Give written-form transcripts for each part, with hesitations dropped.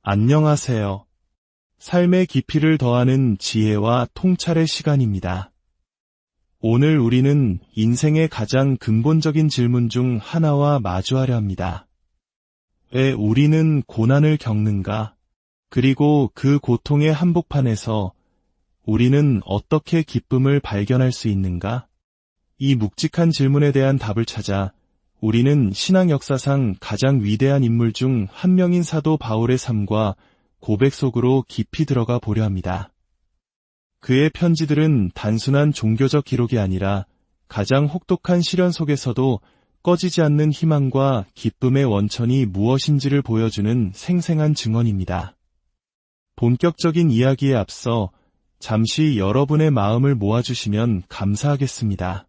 안녕하세요. 삶의 깊이를 더하는 지혜와 통찰의 시간입니다. 오늘 우리는 인생의 가장 근본적인 질문 중 하나와 마주하려 합니다. 왜 우리는 고난을 겪는가? 그리고 그 고통의 한복판에서 우리는 어떻게 기쁨을 발견할 수 있는가? 이 묵직한 질문에 대한 답을 찾아 우리는 신앙 역사상 가장 위대한 인물 중 한 명인 사도 바울의 삶과 고백 속으로 깊이 들어가 보려 합니다. 그의 편지들은 단순한 종교적 기록이 아니라 가장 혹독한 시련 속에서도 꺼지지 않는 희망과 기쁨의 원천이 무엇인지를 보여주는 생생한 증언입니다. 본격적인 이야기에 앞서 잠시 여러분의 마음을 모아주시면 감사하겠습니다.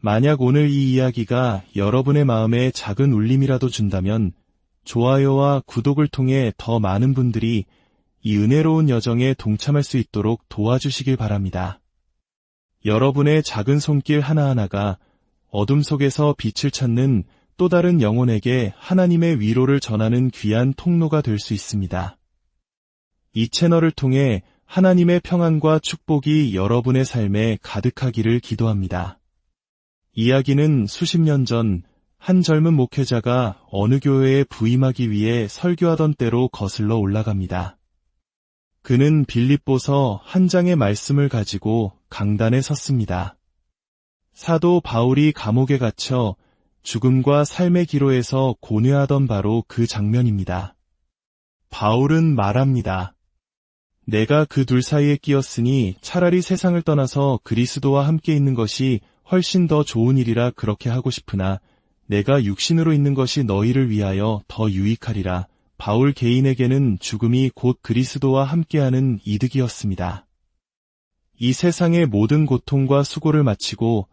만약 오늘 이 이야기가 여러분의 마음에 작은 울림이라도 준다면 좋아요와 구독을 통해 더 많은 분들이 이 은혜로운 여정에 동참할 수 있도록 도와주시길 바랍니다. 여러분의 작은 손길 하나하나가 어둠 속에서 빛을 찾는 또 다른 영혼에게 하나님의 위로를 전하는 귀한 통로가 될 수 있습니다. 이 채널을 통해 하나님의 평안과 축복이 여러분의 삶에 가득하기를 기도합니다. 이야기는 수십 년 전 한 젊은 목회자가 어느 교회에 부임하기 위해 설교하던 때로 거슬러 올라갑니다. 그는 빌립보서 한 장의 말씀을 가지고 강단에 섰습니다. 사도 바울이 감옥에 갇혀 죽음과 삶의 기로에서 고뇌하던 바로 그 장면입니다. 바울은 말합니다. 내가 그 둘 사이에 끼었으니 차라리 세상을 떠나서 그리스도와 함께 있는 것이 훨씬 더 좋은 일이라 그렇게 하고 싶으나 내가 육신으로 있는 것이 너희를 위하여 더 유익하리라. 바울 개인에게는 죽음이 곧 그리스도와 함께하는 이득이었습니다. 이 세상의 모든 고통과 수고를 마치고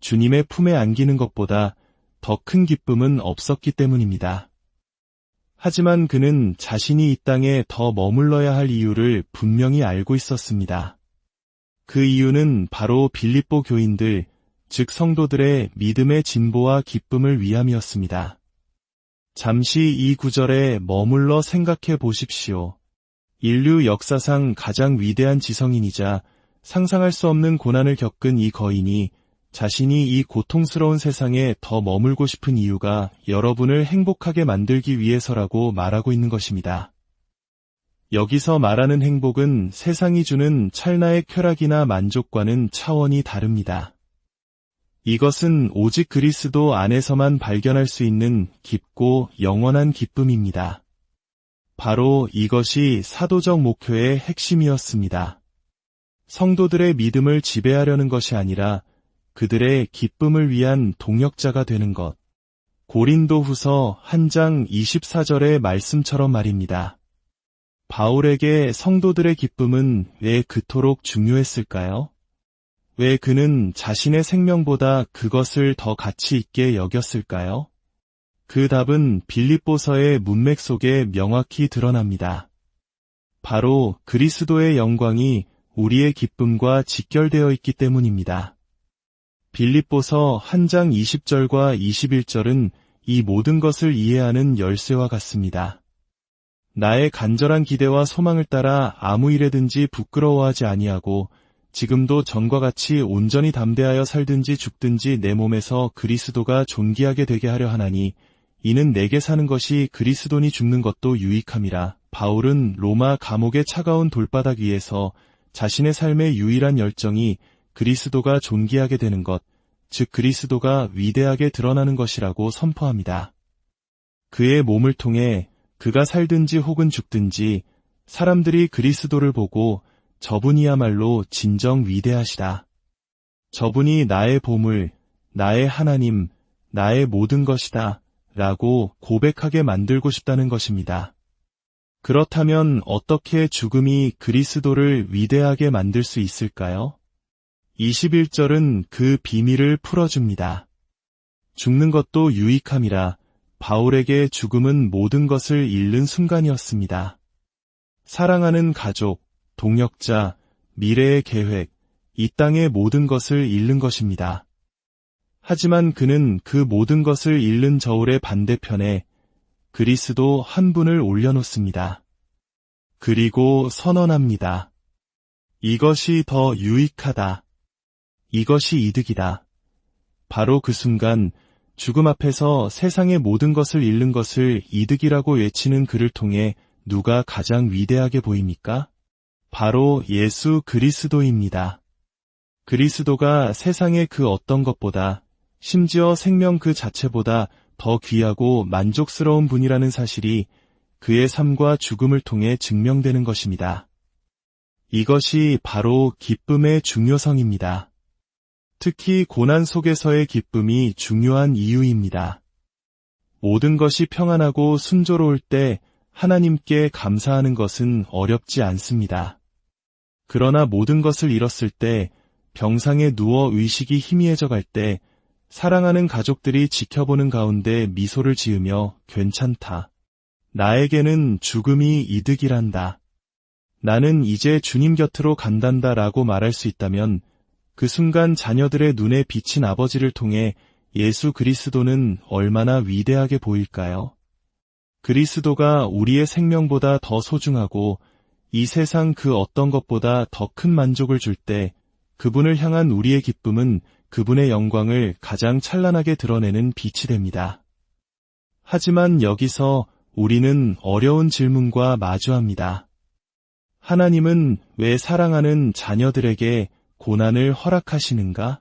주님의 품에 안기는 것보다 더 큰 기쁨은 없었기 때문입니다. 하지만 그는 자신이 이 땅에 더 머물러야 할 이유를 분명히 알고 있었습니다. 그 이유는 바로 빌립보 교인들, 즉 성도들의 믿음의 진보와 기쁨을 위함이었습니다. 잠시 이 구절에 머물러 생각해 보십시오. 인류 역사상 가장 위대한 지성인이자 상상할 수 없는 고난을 겪은 이 거인이 자신이 이 고통스러운 세상에 더 머물고 싶은 이유가 여러분을 행복하게 만들기 위해서라고 말하고 있는 것입니다. 여기서 말하는 행복은 세상이 주는 찰나의 쾌락이나 만족과는 차원이 다릅니다. 이것은 오직 그리스도 안에서만 발견할 수 있는 깊고 영원한 기쁨입니다. 바로 이것이 사도적 목표의 핵심이었습니다. 성도들의 믿음을 지배하려는 것이 아니라 그들의 기쁨을 위한 동역자가 되는 것. 고린도후서 1장 24절의 말씀처럼 말입니다. 바울에게 성도들의 기쁨은 왜 그토록 중요했을까요? 왜 그는 자신의 생명보다 그것을 더 가치 있게 여겼을까요? 그 답은 빌립보서의 문맥 속에 명확히 드러납니다. 바로 그리스도의 영광이 우리의 기쁨과 직결되어 있기 때문입니다. 빌립보서 1장 20절과 21절은 이 모든 것을 이해하는 열쇠와 같습니다. 나의 간절한 기대와 소망을 따라 아무 일에든지 부끄러워하지 아니하고 지금도 전과 같이 온전히 담대하여 살든지 죽든지 내 몸에서 그리스도가 존귀하게 되게 하려 하나니 이는 내게 사는 것이 그리스도니 죽는 것도 유익함이라. 바울은 로마 감옥의 차가운 돌바닥 위에서 자신의 삶의 유일한 열정이 그리스도가 존귀하게 되는 것, 즉 그리스도가 위대하게 드러나는 것이라고 선포합니다. 그의 몸을 통해 그가 살든지 혹은 죽든지 사람들이 그리스도를 보고 저분이야말로 진정 위대하시다. 저분이 나의 보물, 나의 하나님, 나의 모든 것이다 라고 고백하게 만들고 싶다는 것입니다. 그렇다면 어떻게 죽음이 그리스도를 위대하게 만들 수 있을까요? 21절은 그 비밀을 풀어줍니다. 죽는 것도 유익함이라. 바울에게 죽음은 모든 것을 잃는 순간이었습니다. 사랑하는 가족, 동역자, 미래의 계획, 이 땅의 모든 것을 잃는 것입니다. 하지만 그는 그 모든 것을 잃는 저울의 반대편에 그리스도 한 분을 올려놓습니다. 그리고 선언합니다. 이것이 더 유익하다. 이것이 이득이다. 바로 그 순간 죽음 앞에서 세상의 모든 것을 잃는 것을 이득이라고 외치는 그를 통해 누가 가장 위대하게 보입니까? 바로 예수 그리스도입니다. 그리스도가 세상의 그 어떤 것보다, 심지어 생명 그 자체보다 더 귀하고 만족스러운 분이라는 사실이 그의 삶과 죽음을 통해 증명되는 것입니다. 이것이 바로 기쁨의 중요성입니다. 특히 고난 속에서의 기쁨이 중요한 이유입니다. 모든 것이 평안하고 순조로울 때 하나님께 감사하는 것은 어렵지 않습니다. 그러나 모든 것을 잃었을 때, 병상에 누워 의식이 희미해져 갈 때, 사랑하는 가족들이 지켜보는 가운데 미소를 지으며 괜찮다. 나에게는 죽음이 이득이란다. 나는 이제 주님 곁으로 간단다 라고 말할 수 있다면 그 순간 자녀들의 눈에 비친 아버지를 통해 예수 그리스도는 얼마나 위대하게 보일까요? 그리스도가 우리의 생명보다 더 소중하고 이 세상 그 어떤 것보다 더 큰 만족을 줄 때 그분을 향한 우리의 기쁨은 그분의 영광을 가장 찬란하게 드러내는 빛이 됩니다. 하지만 여기서 우리는 어려운 질문과 마주합니다. 하나님은 왜 사랑하는 자녀들에게 고난을 허락하시는가?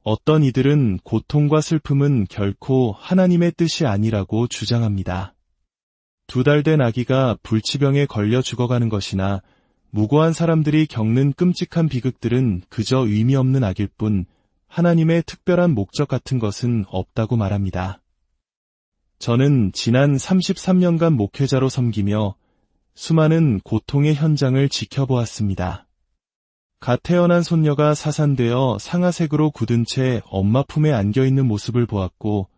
어떤 이들은 고통과 슬픔은 결코 하나님의 뜻이 아니라고 주장합니다. 2달 된 아기가 불치병에 걸려 죽어가는 것이나 무고한 사람들이 겪는 끔찍한 비극들은 그저 의미 없는 악일 뿐 하나님의 특별한 목적 같은 것은 없다고 말합니다. 저는 지난 33년간 목회자로 섬기며 수많은 고통의 현장을 지켜보았습니다. 갓 태어난 손녀가 사산되어 상아색으로 굳은 채 엄마 품에 안겨있는 모습을 보았고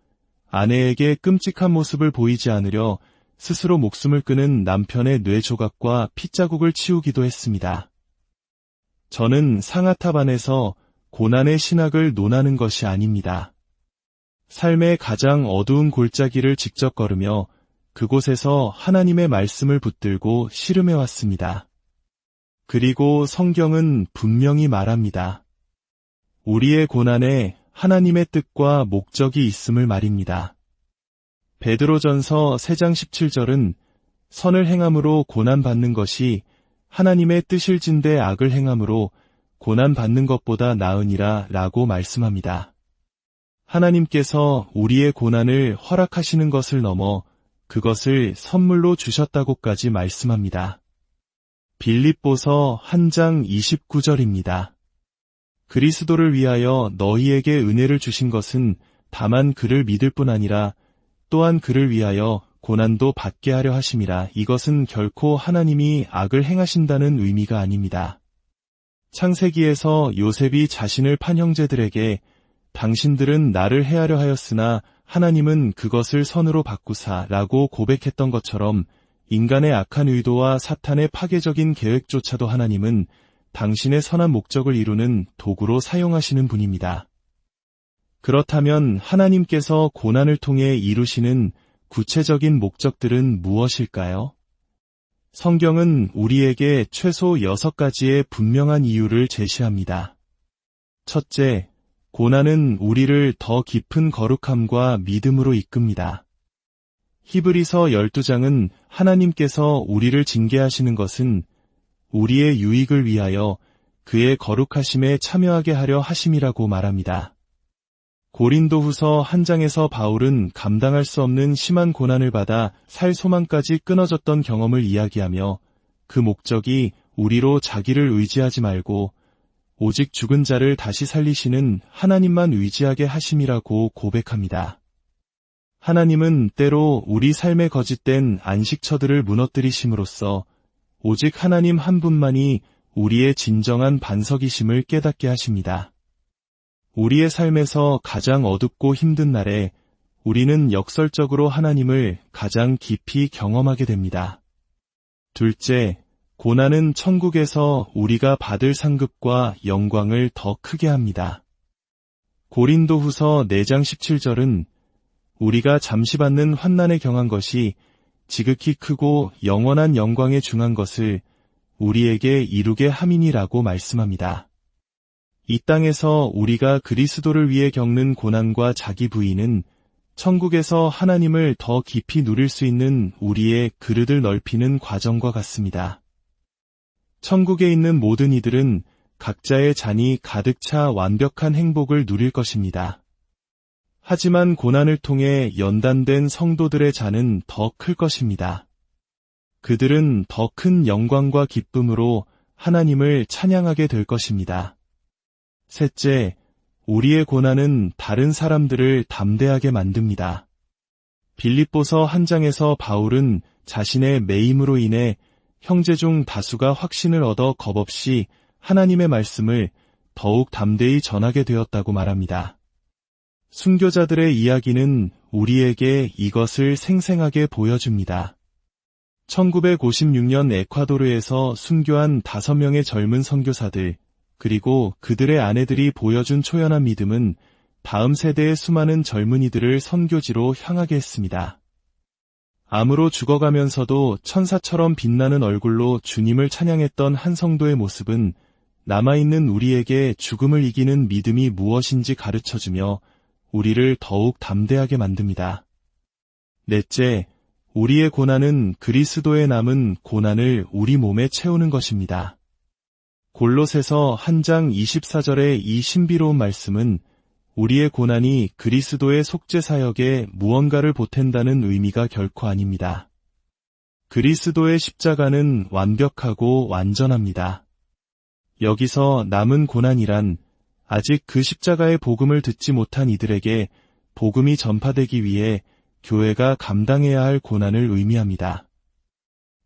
아내에게 끔찍한 모습을 보이지 않으려 스스로 목숨을 끊은 남편의 뇌 조각과 핏자국을 치우기도 했습니다. 저는 상아탑 안에서 고난의 신학을 논하는 것이 아닙니다. 삶의 가장 어두운 골짜기를 직접 걸으며 그곳에서 하나님의 말씀을 붙들고 씨름해왔습니다. 그리고 성경은 분명히 말합니다. 우리의 고난에 하나님의 뜻과 목적이 있음을 말입니다. 베드로전서 3장 17절은 선을 행함으로 고난받는 것이 하나님의 뜻일진대 악을 행함으로 고난받는 것보다 나으니라 라고 말씀합니다. 하나님께서 우리의 고난을 허락하시는 것을 넘어 그것을 선물로 주셨다고까지 말씀합니다. 빌립보서 1장 29절입니다. 그리스도를 위하여 너희에게 은혜를 주신 것은 다만 그를 믿을 뿐 아니라 또한 그를 위하여 고난도 받게 하려 하심이라. 이것은 결코 하나님이 악을 행하신다는 의미가 아닙니다. 창세기에서 요셉이 자신을 판 형제들에게 당신들은 나를 해하려 하였으나 하나님은 그것을 선으로 바꾸사 라고 고백했던 것처럼 인간의 악한 의도와 사탄의 파괴적인 계획조차도 하나님은 당신의 선한 목적을 이루는 도구로 사용하시는 분입니다. 그렇다면 하나님께서 고난을 통해 이루시는 구체적인 목적들은 무엇일까요? 성경은 우리에게 최소 6가지의 분명한 이유를 제시합니다. 첫째, 고난은 우리를 더 깊은 거룩함과 믿음으로 이끕니다. 히브리서 12장은 하나님께서 우리를 징계하시는 것은 우리의 유익을 위하여 그의 거룩하심에 참여하게 하려 하심이라고 말합니다. 고린도후서 1장에서 바울은 감당할 수 없는 심한 고난을 받아 살 소망까지 끊어졌던 경험을 이야기하며 그 목적이 우리로 자기를 의지하지 말고 오직 죽은 자를 다시 살리시는 하나님만 의지하게 하심이라고 고백합니다. 하나님은 때로 우리 삶의 거짓된 안식처들을 무너뜨리심으로써 오직 하나님 한 분만이 우리의 진정한 반석이심을 깨닫게 하십니다. 우리의 삶에서 가장 어둡고 힘든 날에 우리는 역설적으로 하나님을 가장 깊이 경험하게 됩니다. 둘째, 고난은 천국에서 우리가 받을 상급과 영광을 더 크게 합니다. 고린도후서 4장 17절은 우리가 잠시 받는 환난에 경한 것이 지극히 크고 영원한 영광에 중한 것을 우리에게 이루게 함이니라고 말씀합니다. 이 땅에서 우리가 그리스도를 위해 겪는 고난과 자기 부인은 천국에서 하나님을 더 깊이 누릴 수 있는 우리의 그릇을 넓히는 과정과 같습니다. 천국에 있는 모든 이들은 각자의 잔이 가득 차 완벽한 행복을 누릴 것입니다. 하지만 고난을 통해 연단된 성도들의 잔은 더 클 것입니다. 그들은 더 큰 영광과 기쁨으로 하나님을 찬양하게 될 것입니다. 셋째, 우리의 고난은 다른 사람들을 담대하게 만듭니다. 빌립보서 1장에서 바울은 자신의 매임으로 인해 형제 중 다수가 확신을 얻어 겁없이 하나님의 말씀을 더욱 담대히 전하게 되었다고 말합니다. 순교자들의 이야기는 우리에게 이것을 생생하게 보여줍니다. 1956년 에콰도르에서 순교한 5명의 젊은 선교사들, 그리고 그들의 아내들이 보여준 초연한 믿음은 다음 세대의 수많은 젊은이들을 선교지로 향하게 했습니다. 암으로 죽어가면서도 천사처럼 빛나는 얼굴로 주님을 찬양했던 한 성도의 모습은 남아있는 우리에게 죽음을 이기는 믿음이 무엇인지 가르쳐주며 우리를 더욱 담대하게 만듭니다. 넷째, 우리의 고난은 그리스도의 남은 고난을 우리 몸에 채우는 것입니다. 골로새서 1장 24절의 이 신비로운 말씀은 우리의 고난이 그리스도의 속죄사역에 무언가를 보탠다는 의미가 결코 아닙니다. 그리스도의 십자가는 완벽하고 완전합니다. 여기서 남은 고난이란 아직 그 십자가의 복음을 듣지 못한 이들에게 복음이 전파되기 위해 교회가 감당해야 할 고난을 의미합니다.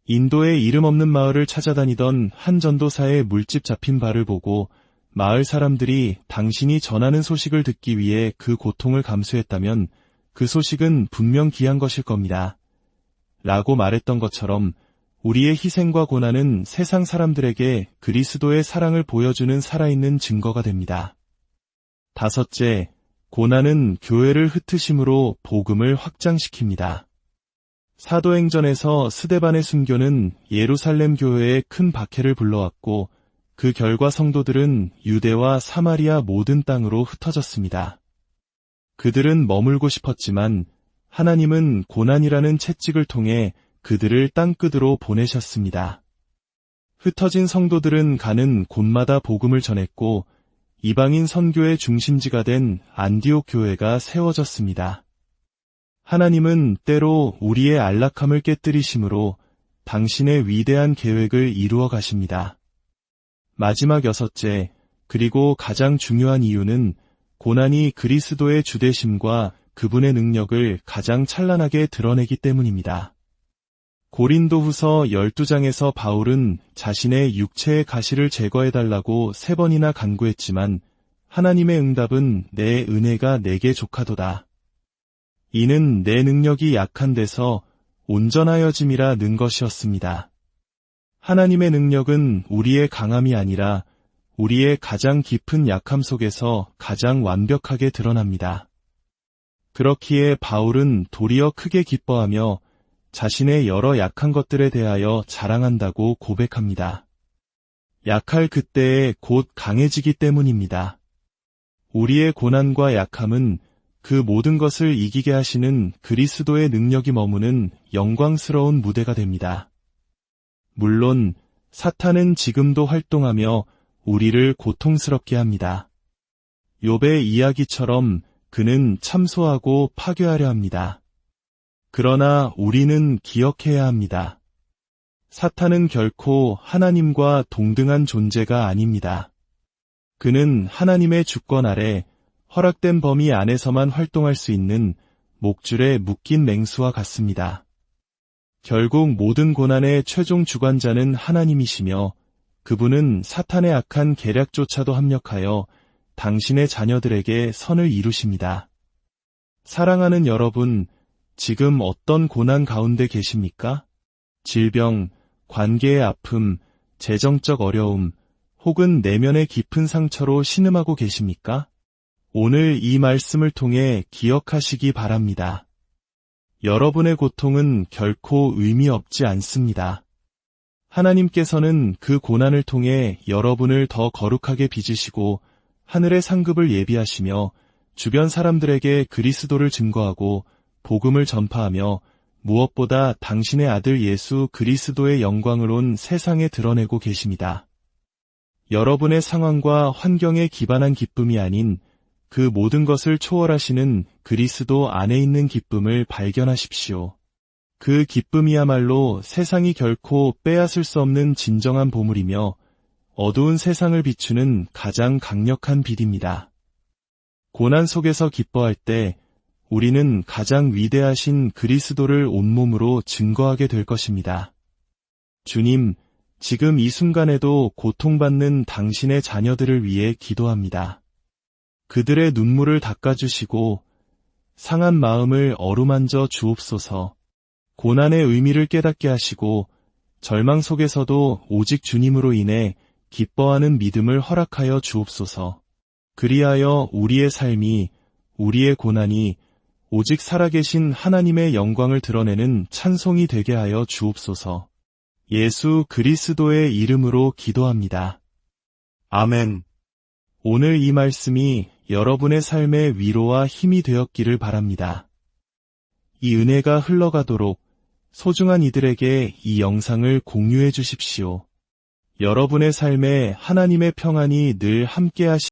인도의 이름 없는 마을을 찾아다니던 한 전도사의 물집 잡힌 발을 보고 마을 사람들이 당신이 전하는 소식을 듣기 위해 그 고통을 감수했다면 그 소식은 분명 귀한 것일 겁니다. 라고 말했던 것처럼 우리의 희생과 고난은 세상 사람들에게 그리스도의 사랑을 보여주는 살아있는 증거가 됩니다. 다섯째, 고난은 교회를 흩으심으로 복음을 확장시킵니다. 사도행전에서 스데반의 순교는 예루살렘 교회에 큰 박해를 불러왔고 그 결과 성도들은 유대와 사마리아 모든 땅으로 흩어졌습니다. 그들은 머물고 싶었지만 하나님은 고난이라는 채찍을 통해 그들을 땅끝으로 보내셨습니다. 흩어진 성도들은 가는 곳마다 복음을 전했고 이방인 선교의 중심지가 된 안디옥 교회가 세워졌습니다. 하나님은 때로 우리의 안락함을 깨뜨리심으로 당신의 위대한 계획을 이루어 가십니다. 마지막 여섯째, 그리고 가장 중요한 이유는 고난이 그리스도의 주되심과 그분의 능력을 가장 찬란하게 드러내기 때문입니다. 고린도후서 12장에서 바울은 자신의 육체의 가시를 제거해달라고 3번이나 간구했지만 하나님의 응답은 내 은혜가 내게 족하도다. 이는 내 능력이 약한 데서 온전하여짐이라 는 것이었습니다. 하나님의 능력은 우리의 강함이 아니라 우리의 가장 깊은 약함 속에서 가장 완벽하게 드러납니다. 그렇기에 바울은 도리어 크게 기뻐하며 자신의 여러 약한 것들에 대하여 자랑한다고 고백합니다. 약할 그때에 곧 강해지기 때문입니다. 우리의 고난과 약함은 그 모든 것을 이기게 하시는 그리스도의 능력이 머무는 영광스러운 무대가 됩니다. 물론 사탄은 지금도 활동하며 우리를 고통스럽게 합니다. 욥의 이야기처럼 그는 참소하고 파괴하려 합니다. 그러나 우리는 기억해야 합니다. 사탄은 결코 하나님과 동등한 존재가 아닙니다. 그는 하나님의 주권 아래 허락된 범위 안에서만 활동할 수 있는 목줄에 묶인 맹수와 같습니다. 결국 모든 고난의 최종 주관자는 하나님이시며 그분은 사탄의 악한 계략조차도 합력하여 당신의 자녀들에게 선을 이루십니다. 사랑하는 여러분, 지금 어떤 고난 가운데 계십니까? 질병, 관계의 아픔, 재정적 어려움, 혹은 내면의 깊은 상처로 신음하고 계십니까? 오늘 이 말씀을 통해 기억하시기 바랍니다. 여러분의 고통은 결코 의미 없지 않습니다. 하나님께서는 그 고난을 통해 여러분을 더 거룩하게 빚으시고 하늘의 상급을 예비하시며 주변 사람들에게 그리스도를 증거하고 복음을 전파하며 무엇보다 당신의 아들 예수 그리스도의 영광을 온 세상에 드러내고 계십니다. 여러분의 상황과 환경에 기반한 기쁨이 아닌 그 모든 것을 초월하시는 그리스도 안에 있는 기쁨을 발견하십시오. 그 기쁨이야말로 세상이 결코 빼앗을 수 없는 진정한 보물이며 어두운 세상을 비추는 가장 강력한 빛입니다. 고난 속에서 기뻐할 때 우리는 가장 위대하신 그리스도를 온몸으로 증거하게 될 것입니다. 주님, 지금 이 순간에도 고통받는 당신의 자녀들을 위해 기도합니다. 그들의 눈물을 닦아주시고 상한 마음을 어루만져 주옵소서. 고난의 의미를 깨닫게 하시고 절망 속에서도 오직 주님으로 인해 기뻐하는 믿음을 허락하여 주옵소서. 그리하여 우리의 삶이, 우리의 고난이 오직 살아계신 하나님의 영광을 드러내는 찬송이 되게 하여 주옵소서. 예수 그리스도의 이름으로 기도합니다. 아멘. 오늘 이 말씀이 여러분의 삶의 위로와 힘이 되었기를 바랍니다. 이 은혜가 흘러가도록 소중한 이들에게 이 영상을 공유해 주십시오. 여러분의 삶에 하나님의 평안이 늘 함께 하시길